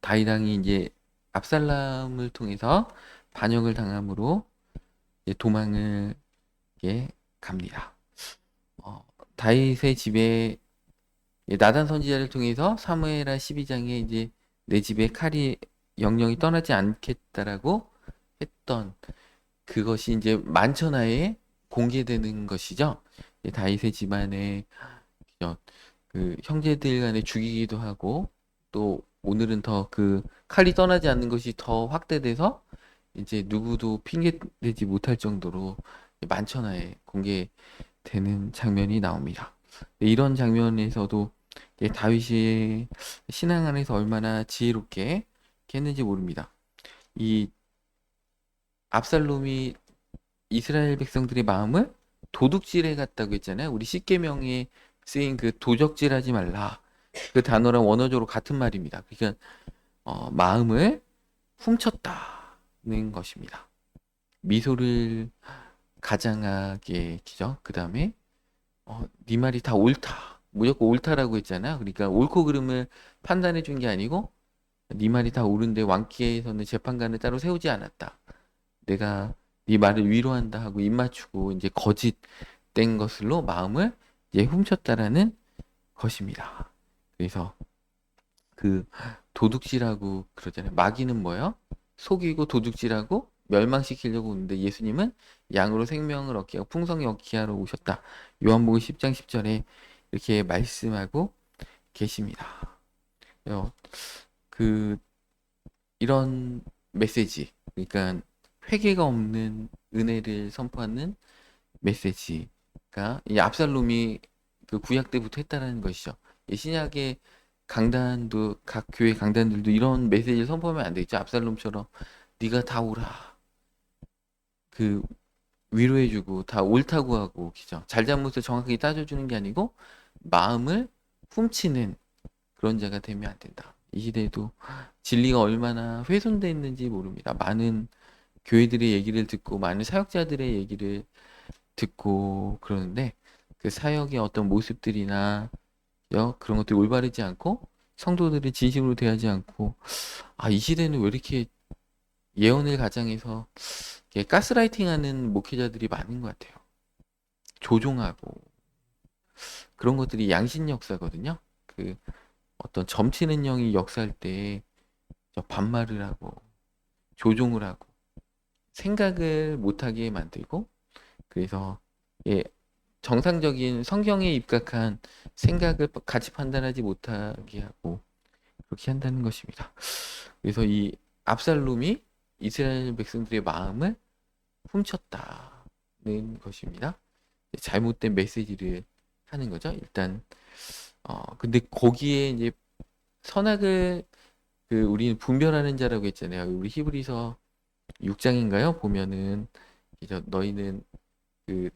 다윗왕이 이제 압살람을 통해서 반역을 당함으로 이제 도망을 이제 갑니다. 어, 다윗의 집에 나단 선지자를 통해서 사무엘하 12장에 이제 내 집에 칼이 영영이 떠나지 않겠다라고 했던 그것이 이제 만천하에 공개되는 것이죠. 다윗의 집안에 그 형제들 간에 죽이기도 하고 또 오늘은 더 그 칼이 떠나지 않는 것이 더 확대돼서 이제 누구도 핑계대지 못할 정도로 만천하에 공개되는 장면이 나옵니다. 이런 장면에서도 다윗이 신앙 안에서 얼마나 지혜롭게 했는지 모릅니다. 이 압살롬이 이스라엘 백성들의 마음을 도둑질해 갔다고 했잖아요. 우리 십계명에 쓰인 그 도적질하지 말라. 그 단어랑 원어적으로 같은 말입니다. 그러니까 마음을 훔쳤다는 것입니다. 미소를 가장하게 기죠. 그 다음에 네 말이 다 옳다. 무조건 옳다라고 했잖아요. 그러니까 옳고 그름을 판단해 준 게 아니고 네 말이 다 옳은데 왕께서는 재판관을 따로 세우지 않았다. 내가 네 말을 위로한다 하고 입 맞추고 이제 거짓된 것으로 마음을 이제 훔쳤다라는 것입니다. 그래서 그 도둑질하고 그러잖아요. 마귀는 뭐예요? 속이고 도둑질하고 멸망시키려고 오는데 예수님은 양으로 생명을 얻게 하고 풍성히 얻게 하러 오셨다. 요한복음 10장 10절에 이렇게 말씀하고 계십니다. 그 이런 메시지, 그러니까 회개가 없는 은혜를 선포하는 메시지가 이 압살롬이 그 구약 때부터 했다라는 것이죠. 이 신약의 강단도 각 교회 강단들도 이런 메시지를 선포하면 안 되겠죠. 압살롬처럼 네가 다 옳아. 그 위로해주고 다 옳다고 하고 그죠. 잘잘못을 정확하게 따져주는 게 아니고 마음을 훔치는 그런 자가 되면 안 된다. 이 시대에도 진리가 얼마나 훼손되어 있는지 모릅니다. 많은 교회들의 얘기를 듣고 많은 사역자들의 얘기를 듣고 그러는데 그 사역의 어떤 모습들이나 그런 것들이 올바르지 않고 성도들을 진심으로 대하지 않고 이 시대는 왜 이렇게 예언을 가장해서 이렇게 가스라이팅하는 목회자들이 많은 것 같아요. 조종하고 그런 것들이 양신 역사거든요. 그 어떤 점치는 영이 역사할 때 반말을 하고 조종을 하고 생각을 못하게 만들고 그래서 예, 정상적인 성경에 입각한 생각을 같이 판단하지 못하게 하고 그렇게 한다는 것입니다. 그래서 이 압살롬이 이스라엘 백성들의 마음을 훔쳤다는 것입니다. 잘못된 메시지를 하는 거죠. 일단 근데 거기에 이제 선악을 우리는 분별하는 자라고 했잖아요. 우리 히브리서 6장인가요? 보면은 이제 너희는 그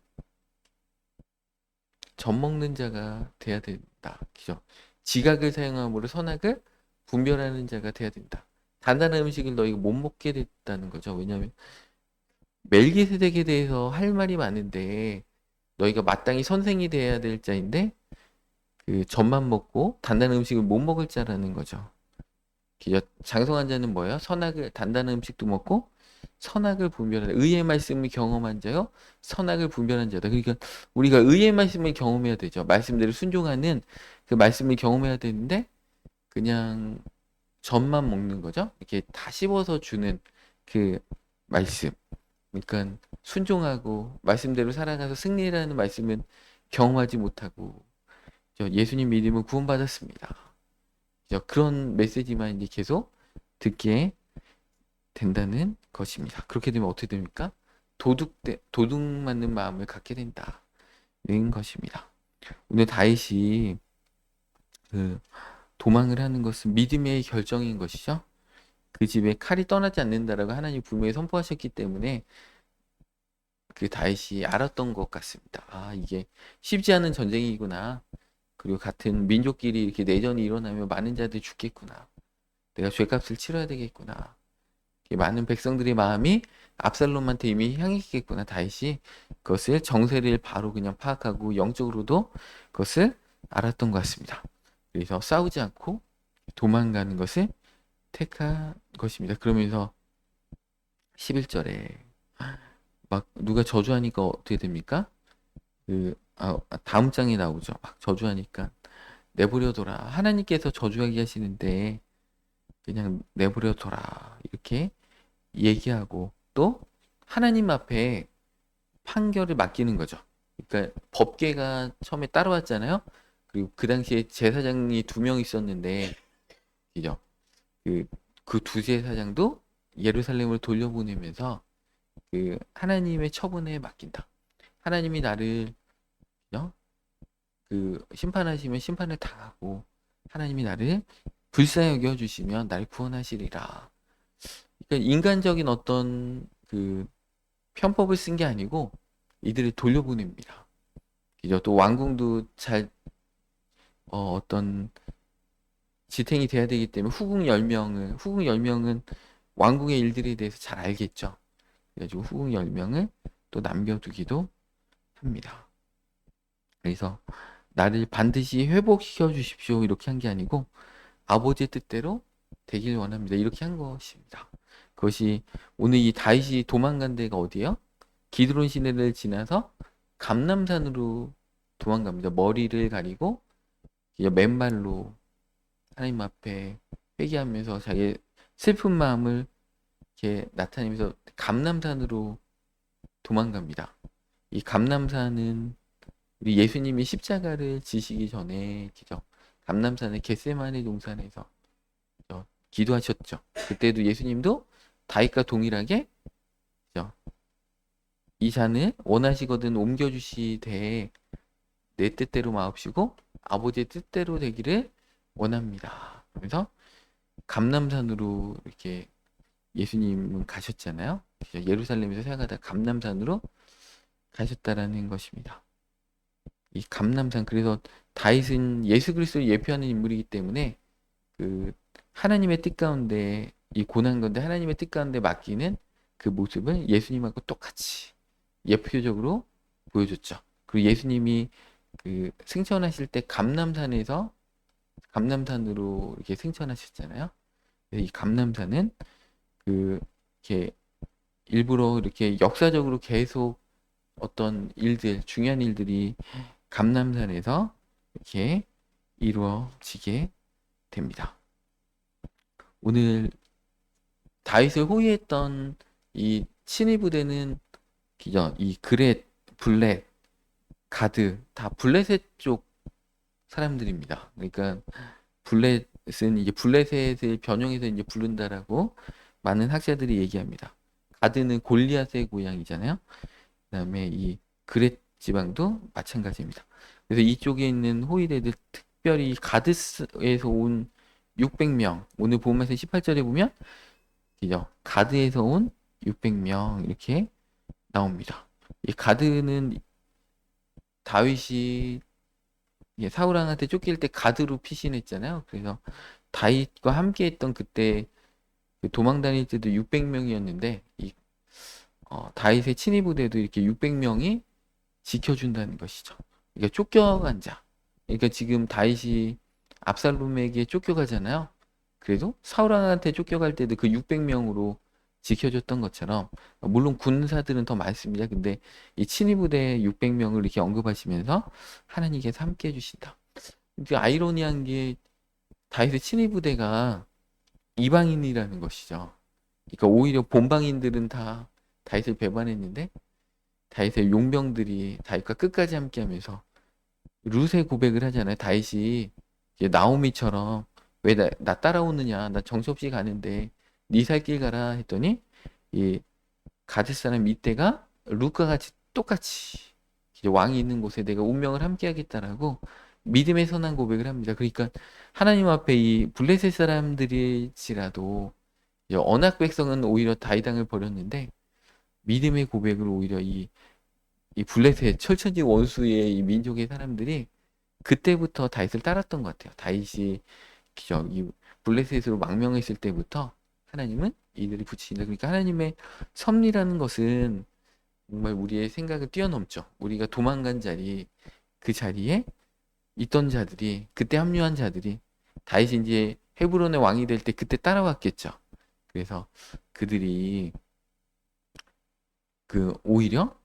젖 먹는 자가 돼야 된다. 그죠? 지각을 사용함으로 선악을 분별하는 자가 돼야 된다. 단단한 음식을 너희가 못 먹게 됐다는 거죠. 왜냐하면 멜기세덱에 대해서 할 말이 많은데 너희가 마땅히 선생이 돼야 될 자인데 그 젖만 먹고 단단한 음식을 못 먹을 자라는 거죠. 그죠? 장성한 자는 뭐예요? 선악을 단단한 음식도 먹고 선악을 분별하는 의의 말씀을 경험한 자요 선악을 분별한 자다. 그러니까 우리가 의의 말씀을 경험해야 되죠. 말씀대로 순종하는 그 말씀을 경험해야 되는데 그냥 젖만 먹는 거죠. 이렇게 다 씹어서 주는 그 말씀. 그러니까 순종하고 말씀대로 살아가서 승리라는 말씀은 경험하지 못하고 예수님 믿음을 구원받았습니다. 그런 메시지만 이제 계속 듣게 된다는 것입니다. 그렇게 되면 어떻게 됩니까? 도둑 맞는 마음을 갖게 된다는 것입니다. 오늘 다윗이 그 도망을 하는 것은 믿음의 결정인 것이죠. 그 집에 칼이 떠나지 않는다라고 하나님 분명히 선포하셨기 때문에 그 다윗이 알았던 것 같습니다. 이게 쉽지 않은 전쟁이구나. 그리고 같은 민족끼리 이렇게 내전이 일어나면 많은 자들이 죽겠구나. 내가 죄값을 치러야 되겠구나. 많은 백성들의 마음이 압살롬한테 이미 향했겠구나. 다윗이 그것을 정세를 바로 그냥 파악하고 영적으로도 그것을 알았던 것 같습니다. 그래서 싸우지 않고 도망가는 것을 택한 것입니다. 그러면서 11절에 막 누가 저주하니까 어떻게 됩니까? 다음 장에 나오죠. 막 저주하니까 내버려둬라. 하나님께서 저주하게 하시는데 그냥 내버려둬라. 이렇게 얘기하고 또 하나님 앞에 판결을 맡기는 거죠. 그러니까 법궤가 처음에 따라왔잖아요. 그리고 그 당시에 제사장이 2명 있었는데, 그죠? 그, 그 두 제사장도 예루살렘을 돌려보내면서 그 하나님의 처분에 맡긴다. 하나님이 나를 그죠? 그 심판하시면 심판을 당하고 하나님이 나를 불쌍히 여겨 주시면 나를 구원하시리라. 그러니까 인간적인 어떤 그 편법을 쓴 게 아니고 이들을 돌려보냅니다. 그죠? 또 왕궁도 잘 어떤 지탱이 돼야 되기 때문에 후궁 10명은 왕궁의 일들에 대해서 잘 알겠죠. 그래가지고 후궁 10명을 또 남겨두기도 합니다. 그래서 나를 반드시 회복시켜 주십시오 이렇게 한 게 아니고 아버지의 뜻대로 되길 원합니다 이렇게 한 것입니다. 그것이 오늘 이 다윗이 도망간 데가 어디예요? 기드론 시내를 지나서 감람산으로 도망갑니다. 머리를 가리고 맨발로 하나님 앞에 회개하면서 자기의 슬픈 마음을 이렇게 나타내면서 감람산으로 도망갑니다. 이 감람산은 우리 예수님이 십자가를 지시기 전에 기죠. 감람산의 겟세마네 동산에서 기도하셨죠. 그때도 예수님도 다윗과 동일하게 그죠? 이 잔을 원하시거든 옮겨주시되 내 뜻대로 마옵시고 아버지의 뜻대로 되기를 원합니다. 그래서 감람산으로 이렇게 예수님은 가셨잖아요. 예루살렘에서 생각하다 감람산으로 가셨다라는 것입니다. 이 감람산 그래서 다윗은 예수 그리스도를 예표하는 인물이기 때문에 그 하나님의 뜻 가운데 이 고난 가운데 하나님의 뜻 가운데 맡기는 그 모습을 예수님하고 똑같이 예표적으로 보여줬죠. 그리고 예수님이 그 승천하실 때 감람산으로 이렇게 승천하셨잖아요. 이 감람산은 그 이렇게 일부러 이렇게 역사적으로 계속 어떤 일들 중요한 일들이 감람산에서 이렇게 이루어지게 됩니다. 오늘 다윗을 호위했던 이 친위 부대는 기죠. 이 그렛, 블렛, 가드 다 블레셋 쪽 사람들입니다. 그러니까 블렛은 이게 블레셋을 변형해서 이제 부른다라고 많은 학자들이 얘기합니다. 가드는 골리앗의 고향이잖아요. 그다음에 이 그렛 지방도 마찬가지입니다. 그래서 이쪽에 있는 호위대들 특별히 가드에서 온 600명 오늘 본문에서 18절에 보면 그죠? 가드에서 온 600명 이렇게 나옵니다. 이 가드는 다윗이 사울 왕한테 쫓길 때 가드로 피신했잖아요. 그래서 다윗과 함께했던 그때 그 도망 다닐 때도 600명이었는데 이 다윗의 친위 부대도 이렇게 600명이 지켜준다는 것이죠. 그러니까 쫓겨간 자. 그러니까 지금 다윗이 압살롬에게 쫓겨가잖아요. 그래도 사울 왕한테 쫓겨갈 때도 그 600명으로 지켜줬던 것처럼 물론 군사들은 더 많습니다. 근데 이 친위 부대 600명을 이렇게 언급하시면서 하나님께서 함께 해주신다. 근데 아이러니한 게 다윗의 친위 부대가 이방인이라는 것이죠. 그러니까 오히려 본방인들은 다 다윗을 배반했는데 다윗의 용병들이 다윗과 끝까지 함께하면서 룻의 고백을 하잖아요. 다윗이 이제 나오미처럼 왜 나 따라오느냐? 나 정신없이 가는데 네 살 길 가라 했더니 이 가드 사람 이때가 룻과 같이 똑같이 왕이 있는 곳에 내가 운명을 함께하겠다라고 믿음의 선한 고백을 합니다. 그러니까 하나님 앞에 이 블레셋 사람들일지라도 언악 백성은 오히려 다윗 왕을 버렸는데 믿음의 고백을 오히려 이 블레셋 철천지 원수의 이 민족의 사람들이 그때부터 다윗을 따랐던 것 같아요. 다윗이 이 블레셋으로 망명했을 때부터 하나님은 이들이 붙이신다. 그러니까 하나님의 섭리라는 것은 정말 우리의 생각을 뛰어넘죠. 우리가 도망간 자리, 그 자리에 있던 자들이 그때 합류한 자들이 다윗이 이제 헤브론의 왕이 될 때 그때 따라왔겠죠. 그래서 그들이 그 오히려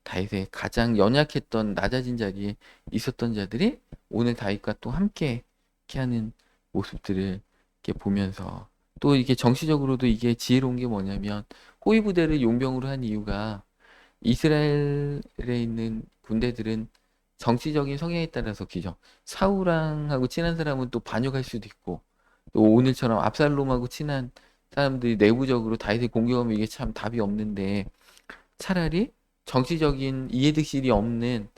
다윗의 가장 연약했던 낮아진 자리에 있었던 자들이 오늘 다윗과 또 함께 이렇게 하는 모습들을 이렇게 보면서 또 이게 정치적으로도 이게 지혜로운 게 뭐냐면 호위 부대를 용병으로 한 이유가 이스라엘에 있는 군대들은 정치적인 성향에 따라서 기죠. 사울왕하고 친한 사람은 또 반역할 수도 있고 또 오늘처럼 압살롬하고 친한 사람들이 내부적으로 다윗을 공격하면 이게 참 답이 없는데 차라리 정치적인 이해득실이 없는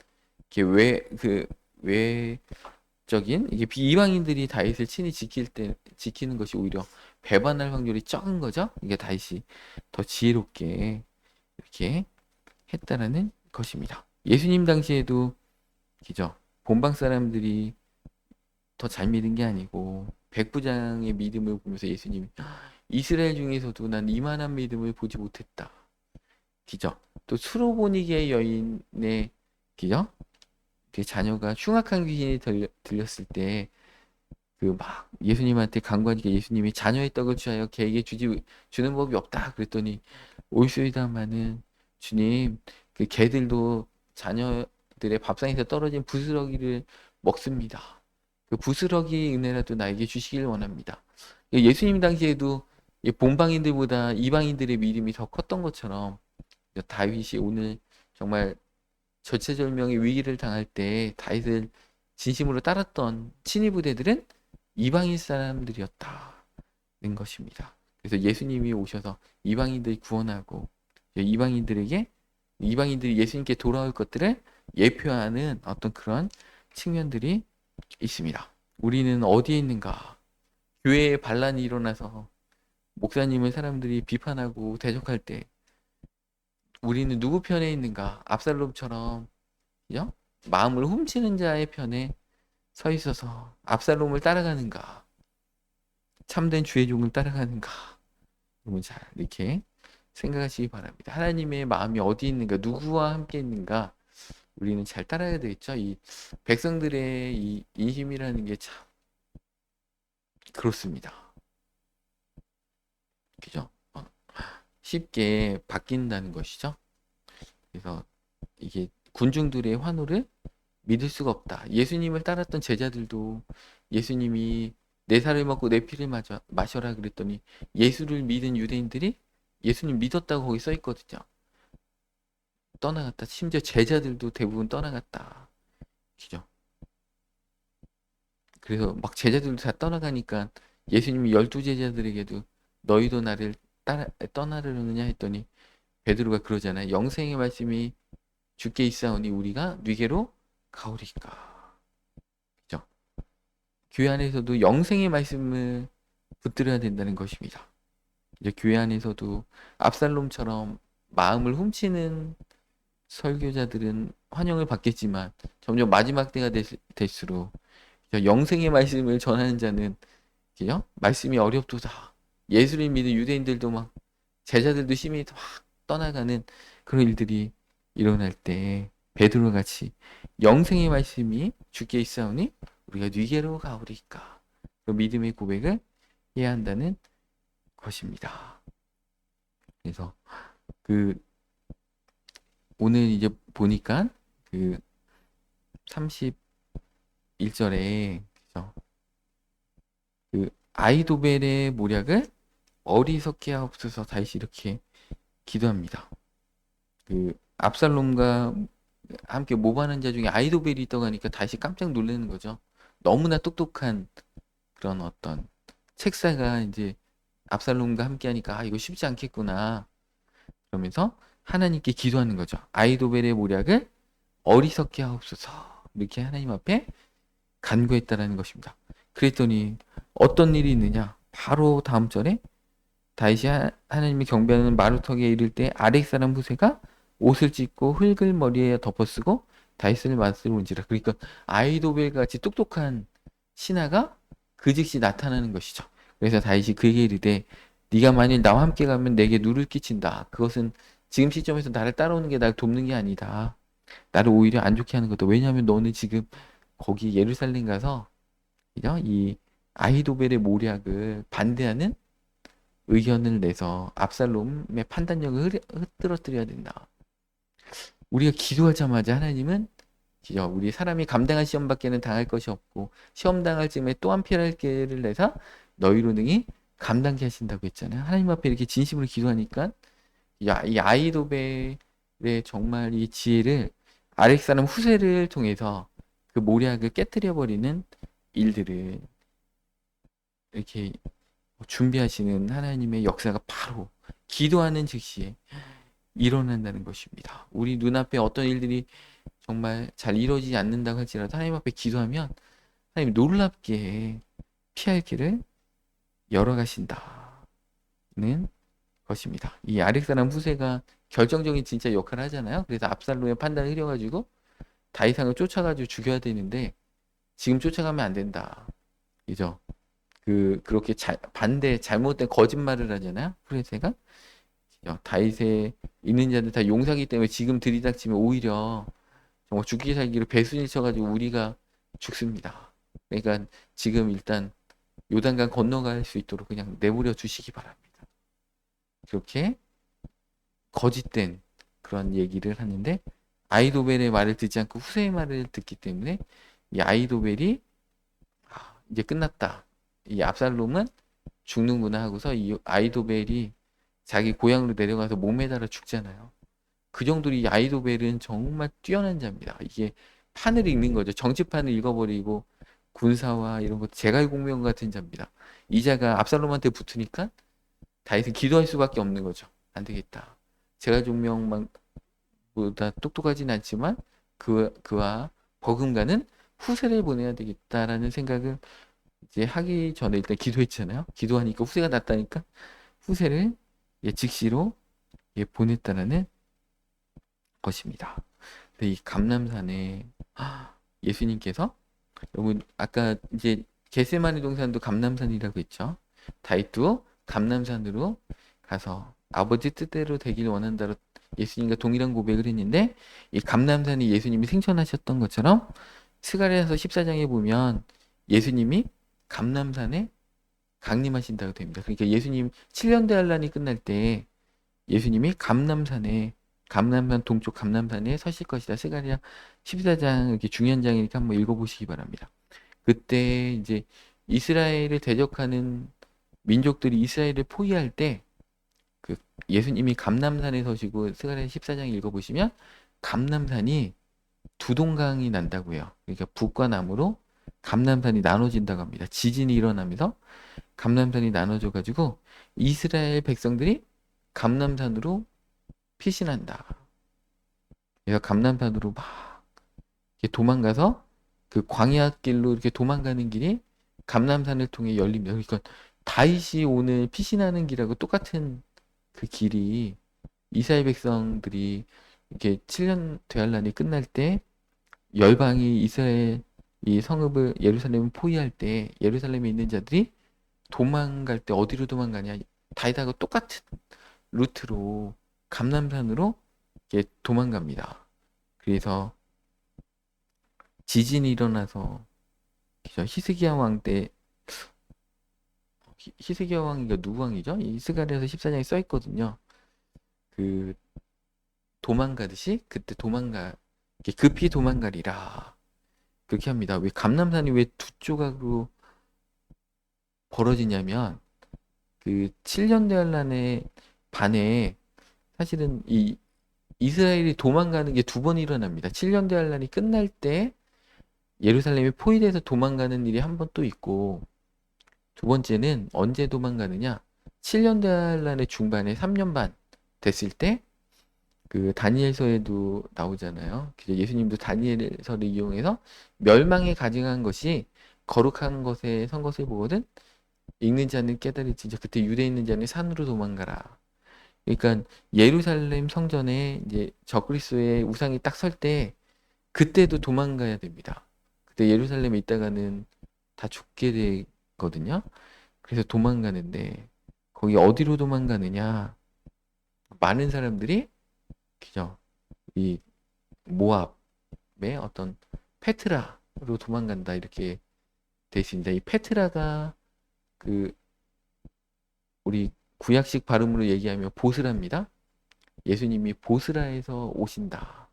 이렇게 외적인 이게 비이방인들이 다윗을 친히 지킬 때 지키는 것이 오히려 배반할 확률이 적은 거죠. 이게 다윗이 더 지혜롭게 이렇게 했다라는 것입니다. 예수님 당시에도 그죠? 본방 사람들이 더 잘 믿은 게 아니고 백부장의 믿음을 보면서 예수님이 이스라엘 중에서도 난 이만한 믿음을 보지 못했다. 기죠. 또 수로보니게 여인의 기죠. 그 자녀가 흉악한 귀신이 들렸을 때 그 막 예수님한테 간구하니까 예수님이 자녀의 떡을 취하여 개에게 주는 법이 없다 그랬더니 올소이다마는 주님 그 개들도 자녀들의 밥상에서 떨어진 부스러기를 먹습니다. 그 부스러기 은혜라도 나에게 주시길 원합니다. 예수님 당시에도 본방인들보다 이방인들의 믿음이 더 컸던 것처럼 다윗이 오늘 정말 절체절명의 위기를 당할 때 다윗을 진심으로 따랐던 친위 부대들은 이방인 사람들이었다는 것입니다. 그래서 예수님이 오셔서 이방인들 구원하고 이방인들이 예수님께 돌아올 것들을 예표하는 어떤 그런 측면들이 있습니다. 우리는 어디에 있는가? 교회에 반란이 일어나서 목사님을 사람들이 비판하고 대적할 때 우리는 누구 편에 있는가? 압살롬처럼 그죠? 마음을 훔치는 자의 편에 서 있어서 압살롬을 따라가는가? 참된 주의 종을 따라가는가? 여러분 잘 이렇게 생각하시기 바랍니다. 하나님의 마음이 어디 있는가? 누구와 함께 있는가? 우리는 잘 따라야 되겠죠. 이 백성들의 이 인심이라는 게 참 그렇습니다. 그죠? 쉽게 바뀐다는 것이죠. 그래서 이게 군중들의 환호를 믿을 수가 없다. 예수님을 따랐던 제자들도 예수님이 내 살을 먹고 내 피를 마셔라 그랬더니 예수를 믿은 유대인들이 예수님 믿었다고 거기 써 있거든요. 떠나갔다. 심지어 제자들도 대부분 떠나갔다. 그죠? 그래서 막 제자들도 다 떠나가니까 예수님이 12제자들에게도 너희도 나를 떠나려느냐 했더니 베드로가 그러잖아요. 영생의 말씀이 주께 있사오니 우리가 뉘게로 가오리까. 그죠? 교회 안에서도 영생의 말씀을 붙들어야 된다는 것입니다. 이제 교회 안에서도 압살롬처럼 마음을 훔치는 설교자들은 환영을 받겠지만 점점 마지막 때가 될수록 영생의 말씀을 전하는 자는 그죠? 말씀이 어렵도다. 예수를 믿는 유대인들도 막 제자들도 심히 막 떠나가는 그런 일들이 일어날 때 베드로 같이 영생의 말씀이 주께 있사오니 우리가 뉘게로 가오리까. 그 믿음의 고백을 해야 한다는 것입니다. 그래서 그 오늘 이제 보니까 그 31절에 그죠? 그 아이도벨의 모략을 어리석게 하옵소서 다시 이렇게 기도합니다. 그 압살롬과 함께 모반한 자 중에 아이도벨이 있다고 하니까 다시 깜짝 놀라는 거죠. 너무나 똑똑한 그런 어떤 책사가 이제 압살롬과 함께 하니까 이거 쉽지 않겠구나. 그러면서 하나님께 기도하는 거죠. 아이도벨의 모략을 어리석게 하옵소서. 이렇게 하나님 앞에 간구했다라는 것입니다. 그랬더니 어떤 일이 있느냐? 바로 다음 절에 다윗이 하나님이 경배하는 마루턱에 이를 때 아렉 사람 후세가 옷을 찢고 흙을 머리에 덮어쓰고 다윗을 맞으러 온지라. 그러니까 아이도벨 같이 똑똑한 신하가 그 즉시 나타나는 것이죠. 그래서 다윗이 그에게 이르되 네가 만일 나와 함께 가면 내게 누를 끼친다. 그것은 지금 시점에서 나를 따라오는 게 나를 돕는 게 아니다. 나를 오히려 안 좋게 하는 것도. 왜냐하면 너는 지금 거기 예루살렘 가서 그죠? 이 아히도벨의 모략을 반대하는 의견을 내서 압살롬의 판단력을 흐트러뜨려야 된다. 우리가 기도하자마자 하나님은 우리 사람이 감당할 시험밖에는 당할 것이 없고 시험 당할 즈음에 또 한 피할 길을 내서 너희로 능히 감당케 하신다고 했잖아요. 하나님 앞에 이렇게 진심으로 기도하니까 이 아이도벨의 정말 이 지혜를 아렉사람 후세를 통해서 그 모략을 깨뜨려 버리는 일들을 이렇게 준비하시는 하나님의 역사가 바로 기도하는 즉시에 일어난다는 것입니다. 우리 눈앞에 어떤 일들이 정말 잘 이루어지지 않는다고 할지라도 하나님 앞에 기도하면 하나님 놀랍게 피할 길을 열어가신다는 것입니다. 이 아렉사람 후세가 결정적인 진짜 역할을 하잖아요. 그래서 압살롬의 판단을 흐려가지고 다윗왕을 쫓아가지고 죽여야 되는데 지금 쫓아가면 안 된다. 그죠? 그렇게 반대 잘못된 거짓말을 하잖아요. 후세가 다윗에 있는 자들 다 용사기 때문에 지금 들이닥치면 오히려 정말 죽기 살기로 배순일 쳐가지고 우리가 죽습니다. 그러니까 지금 일단 요단강 건너갈 수 있도록 그냥 내버려 두시기 바랍니다. 그렇게 거짓된 그런 얘기를 하는데 아이도벨의 말을 듣지 않고 후세의 말을 듣기 때문에 이 아이도벨이 이제 끝났다. 이 압살롬은 죽는구나 하고서 이 아이도벨이 자기 고향으로 내려가서 목매달아 죽잖아요. 그 정도로 이 아이도벨은 정말 뛰어난 자입니다. 이게 판을 읽는 거죠. 정치판을 읽어버리고 군사와 이런 거 제갈공명 같은 자입니다. 이 자가 압살롬한테 붙으니까 다윗은 기도할 수밖에 없는 거죠. 안 되겠다. 제갈공명보다 똑똑하진 않지만 그와 버금가는 후세를 보내야 되겠다라는 생각을 이제 하기 전에 일단 기도했잖아요. 기도하니까 후세가 났다니까 후세를 즉시로 보냈다라는 것입니다. 근데 이 감람산에 예수님께서 여러분 아까 이제 겟세마네 동산도 감람산이라고 했죠. 다윗도 감람산으로 가서 아버지 뜻대로 되길 원한다로 예수님과 동일한 고백을 했는데 이 감람산이 예수님이 생존하셨던 것처럼 스가랴서 14장에 보면 예수님이 감람산에 강림하신다고 됩니다. 그러니까 예수님 7년대 환란이 끝날 때 예수님이 감람산 동쪽 감람산에 서실 것이다. 스가랴 14장 이렇게 중요한 장이니까 한번 읽어보시기 바랍니다. 그때 이제 이스라엘을 대적하는 민족들이 이스라엘을 포위할 때 그 예수님이 감람산에 서시고 스가랴 14장 읽어보시면 감람산이 두 동강이 난다고 해요. 그러니까 북과 남으로 감람산이 나눠진다고 합니다. 지진이 일어나면서 감람산이 나눠져 가지고 이스라엘 백성들이 감람산으로 피신한다. 그래서 감람산으로 막 이렇게 도망가서 그 광야길로 이렇게 도망가는 길이 감람산을 통해 열립니다. 그러니까 다윗이 오늘 피신하는 길하고 똑같은 그 길이 이스라엘 백성들이 이렇게 7년 되할란이 끝날 때 열방이 이스라엘 이 성읍을 예루살렘을 포위할 때 예루살렘에 있는 자들이 도망갈 때 어디로 도망가냐? 다윗하고 똑같은 루트로 감람산으로 이렇게 도망갑니다. 그래서 지진이 일어나서 히스기야 왕 때 히스기야 왕이가 누구 왕이죠? 이 스가랴서 14장에 써 있거든요. 그 도망가듯이 그때 급히 도망가리라 그렇게 합니다. 왜 감람산이 왜 두 조각으로 벌어지냐면 그 7년 대환란의 반에 사실은 이 이스라엘이 도망가는 게 두 번 일어납니다. 7년 대환란이 끝날 때 예루살렘이 포위돼서 도망가는 일이 한 번 또 있고 두 번째는 언제 도망가느냐? 7년 대환란의 중반에 3년 반 됐을 때 그 다니엘서에도 나오잖아요. 예수님도 다니엘서를 이용해서 멸망에 가증한 것이 거룩한 것에 선 것을 보거든 읽는 자는 깨달을지죠. 그때 유대에 있는 자는 산으로 도망가라. 그러니까 예루살렘 성전에 이제 적그리스도의 우상이 딱 설 때 그때도 도망가야 됩니다. 그때 예루살렘에 있다가는 다 죽게 되거든요. 그래서 도망가는데 거기 어디로 도망가느냐? 많은 사람들이 그죠? 이 모압의 어떤 페트라로 도망간다 이렇게 돼 있습니다. 이 페트라가 그 우리 구약식 발음으로 얘기하면 보스라입니다. 예수님이 보스라에서 오신다.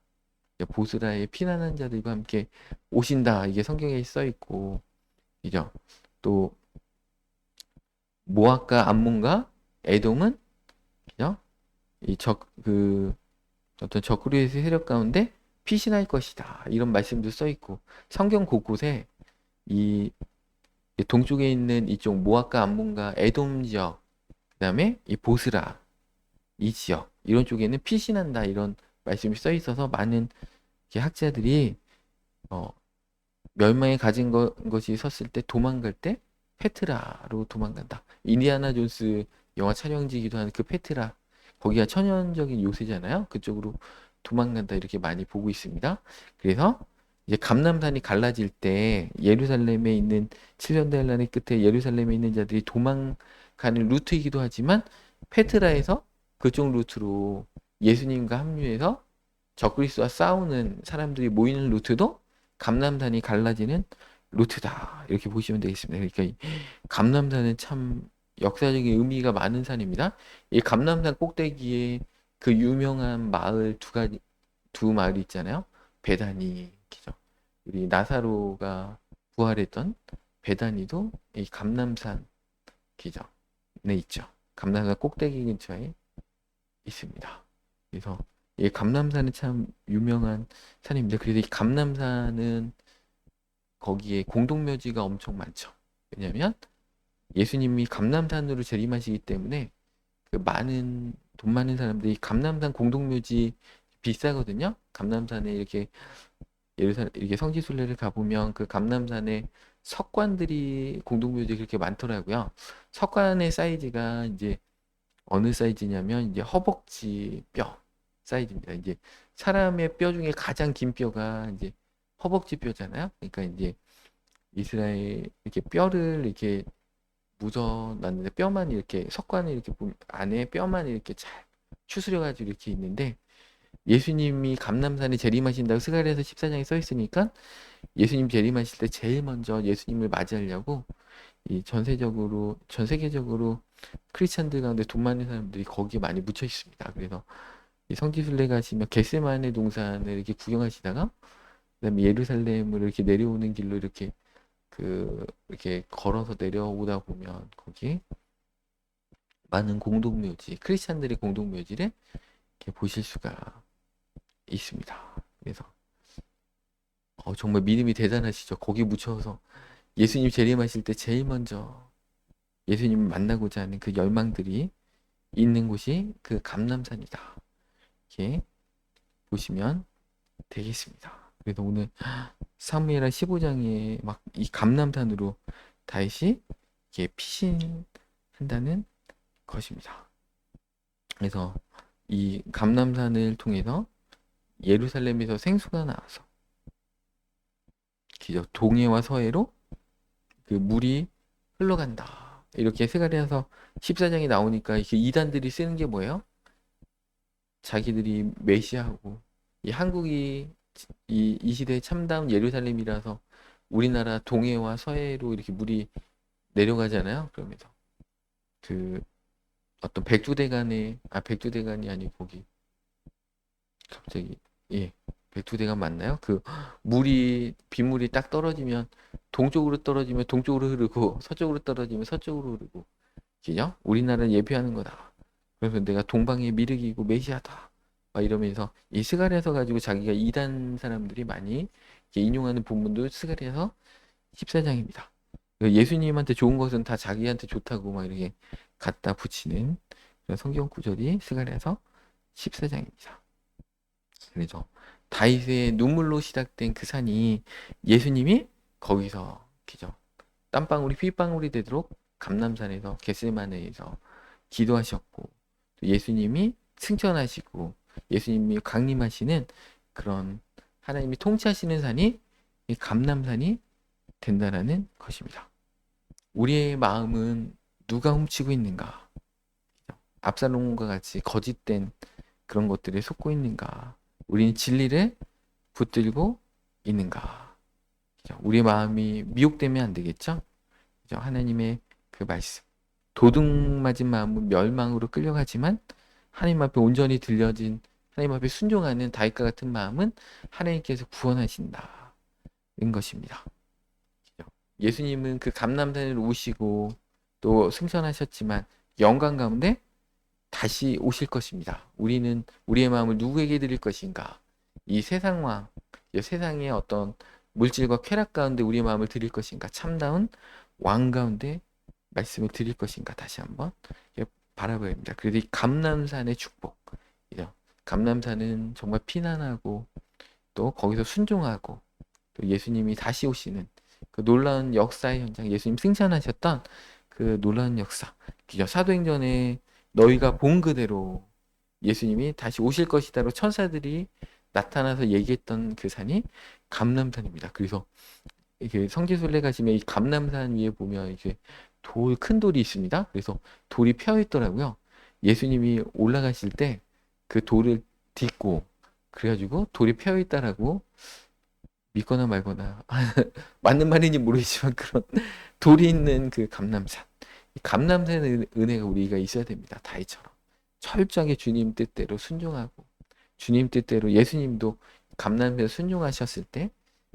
보스라의 피난한 자들과 함께 오신다. 이게 성경에 써 있고, 그죠? 또 모압과 암몬과 에돔은 그죠? 그 어떤 적그리스도의 세력 가운데 피신할 것이다. 이런 말씀도 써 있고, 성경 곳곳에 이 동쪽에 있는 이쪽 모압과 암몬과 에돔 지역, 그다음에 이 보스라 이 지역 이런 쪽에는 피신한다 이런 말씀이 써 있어서 많은 학자들이 어, 멸망에 가진 것이 섰을 때 도망갈 때 페트라로 도망간다. 인디아나 존스 영화 촬영지기도 하는 그 페트라 거기가 천연적인 요새잖아요. 그쪽으로 도망간다 이렇게 많이 보고 있습니다. 그래서 이제 감람산이 갈라질 때 예루살렘에 있는 7년 대환란의 끝에 예루살렘에 있는 자들이 도망가는 루트이기도 하지만 페트라에서 그쪽 루트로 예수님과 합류해서 적그리스도와 싸우는 사람들이 모이는 루트도 감람산이 갈라지는 루트다. 이렇게 보시면 되겠습니다. 그러니까 이 감람산은 참 역사적인 의미가 많은 산입니다. 이 감람산 꼭대기에 그 유명한 마을 두 마을이 있잖아요. 베다니, 그죠? 우리 나사로가 부활했던 베다니도 이 감람산, 그죠? 네, 있죠. 감람산 꼭대기 근처에 있습니다. 그래서 이 감람산은 참 유명한 산입니다. 그래서 이 감람산은 거기에 공동묘지가 엄청 많죠. 왜냐하면 예수님이 감람산으로 재림하시기 때문에 그 돈 많은 사람들이 감람산 공동묘지 비싸거든요. 감람산에 이렇게 예루살렘 이렇게 성지순례를 가보면 그 감람산에 석관들이 공동묘지에 그렇게 많더라고요. 석관의 사이즈가 이제 어느 사이즈냐면 이제 허벅지 뼈 사이즈입니다. 이제 사람의 뼈 중에 가장 긴 뼈가 이제 허벅지 뼈잖아요. 그러니까 이제 이스라엘 이렇게 뼈를 이렇게 묻어놨는데 뼈만 이렇게 석관을 이렇게 보면 안에 뼈만 이렇게 잘 추스려가지고 이렇게 있는데 예수님이 감람산에 재림하신다고 스가랴서 14장에 써 있으니까 예수님 재림하실 때 제일 먼저 예수님을 맞이하려고 이 전 세계적으로 크리스찬들 가운데 돈 많은 사람들이 거기에 많이 묻혀 있습니다. 그래서 이 성지순례 가시면 겟세마네 동산을 이렇게 구경하시다가 그다음에 예루살렘으로 이렇게 내려오는 길로 이렇게 걸어서 내려오다 보면 거기 많은 공동묘지, 크리스찬들의 공동묘지를 이렇게 보실 수가 있습니다. 그래서 정말 믿음이 대단하시죠. 거기 묻혀서 예수님 재림하실 때 제일 먼저 예수님을 만나고자 하는 그 열망들이 있는 곳이 그 감람산이다. 이렇게 보시면 되겠습니다. 그래서 오늘 사무엘하 15장에 막 이 감람산으로 다시 이렇게 피신한다는 것입니다. 그래서 이 감람산을 통해서 예루살렘에서 생수가 나와서 동해와 서해로 그 물이 흘러간다. 이렇게 스가랴서 14장이 나오니까 이단들이 쓰는 게 뭐예요? 자기들이 메시아하고 이 한국이 이 시대의 참다운 예루살렘이라서 우리나라 동해와 서해로 이렇게 물이 내려가잖아요. 그러면서 그 어떤 백두대간이 아니고 거기 갑자기 백두대간 맞나요? 그 빗물이 딱 떨어지면 동쪽으로 떨어지면 동쪽으로 흐르고 서쪽으로 떨어지면 서쪽으로 흐르고 그죠? 우리나라를 예표하는 거다. 그래서 내가 동방의 미륵이고 메시아다. 막 이러면서 이 스가랴서 가지고 자기가 이단 사람들이 많이 인용하는 본문도 스가랴서 14장입니다. 예수님한테 좋은 것은 다 자기한테 좋다고 막 이렇게 갖다 붙이는 그런 성경 구절이 스가랴서 14장입니다. 그래서 다윗의 눈물로 시작된 그 산이 예수님이 거기서 기죠. 땀방울이 핏방울이 되도록 감람산에서 겟세마네에서 기도하셨고 또 예수님이 승천하시고 예수님이 강림하시는 그런 하나님이 통치하시는 산이 이 감람산이 된다라는 것입니다. 우리의 마음은 누가 훔치고 있는가? 압살롬과 같이 거짓된 그런 것들에 속고 있는가? 우리는 진리를 붙들고 있는가? 그죠? 우리 마음이 미혹되면 안 되겠죠? 그죠? 하나님의 그 말씀. 도둑 맞은 마음은 멸망으로 끌려가지만 하나님 앞에 온전히 들려진 하나님 앞에 순종하는 다윗과 같은 마음은 하나님께서 구원하신다는 것입니다. 그죠? 예수님은 그 감람산을 오시고 또 승천하셨지만 영광 가운데 다시 오실 것입니다. 우리는 우리의 마음을 누구에게 드릴 것인가? 이 세상과 이 세상의 어떤 물질과 쾌락 가운데 우리의 마음을 드릴 것인가? 참다운 왕 가운데 말씀을 드릴 것인가? 다시 한번 바라봐야 합니다. 그래도 이 감람산의 축복, 감람산은 정말 피난하고 또 거기서 순종하고 또 예수님이 다시 오시는 그 놀라운 역사의 현장, 예수님 승천하셨던 그 놀라운 역사, 사도행전에 너희가 본 그대로 예수님이 다시 오실 것이다로 천사들이 나타나서 얘기했던 그 산이 감람산입니다. 그래서 이렇게 성지순례 가시면 이 감람산 위에 보면 이렇게 큰 돌이 있습니다. 그래서 돌이 펴 있더라고요. 예수님이 올라가실 때 그 돌을 딛고 그래가지고 돌이 펴 있다라고 믿거나 말거나 맞는 말인지 모르겠지만 그런 돌이 있는 그 감람산. 이 감람산의 은혜가 우리가 있어야 됩니다. 다윗처럼 철저하게 주님 뜻대로 순종하고 주님 뜻대로 예수님도 감람산에 순종하셨을 때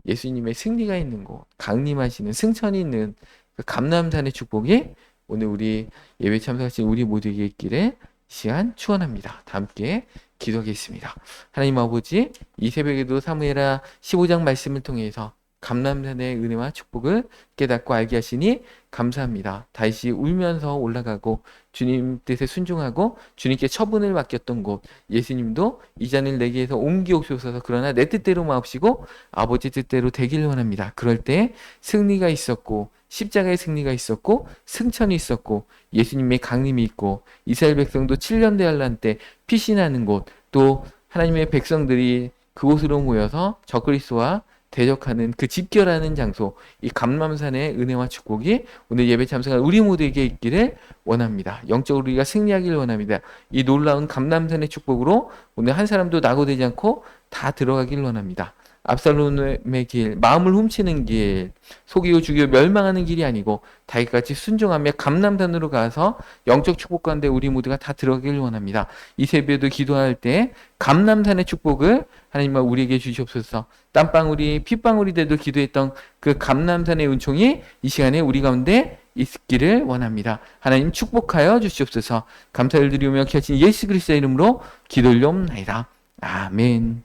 예수님의 승리가 있는 곳, 강림하시는 승천이 있는 그 감람산의 축복이 오늘 우리 예배 참석하신 우리 모두에게 있기를 시간 축원합니다. 다 함께 기도하겠습니다. 하나님 아버지, 이 새벽에도 사무엘하 15장 말씀을 통해서 감람산의 은혜와 축복을 깨닫고 알게 하시니 감사합니다. 다시 울면서 올라가고 주님 뜻에 순종하고 주님께 처분을 맡겼던 곳, 예수님도 이 잔을 내게에서 옮기옵소서. 그러나 내 뜻대로 마옵시고 아버지 뜻대로 되기를 원합니다. 그럴 때 승리가 있었고 십자가의 승리가 있었고 승천이 있었고 예수님의 강림이 있고 이스라엘 백성도 7년 대환란 때 피신하는 곳, 또 하나님의 백성들이 그곳으로 모여서 적그리스도와 대적하는 그 집결하는 장소, 이 감람산의 은혜와 축복이 오늘 예배 참석한 우리 모두에게 있기를 원합니다. 영적으로 우리가 승리하기를 원합니다. 이 놀라운 감람산의 축복으로 오늘 한 사람도 낙오되지 않고 다 들어가기를 원합니다. 압살롬의 길, 마음을 훔치는 길, 속이고 죽이고 멸망하는 길이 아니고 다윗같이 순종하며 감람산으로 가서 영적 축복 가운데 우리 모두가 다 들어가기를 원합니다. 이 새벽에도 기도할 때 감람산의 축복을 하나님아 우리에게 주시옵소서. 땀방울이 핏방울이 돼도 기도했던 그 감람산의 은총이 이 시간에 우리 가운데 있기를 원합니다. 하나님 축복하여 주시옵소서. 감사를 드리며 켜신 예수 그리스도의 이름으로 기도 올려옵나이다. 아멘.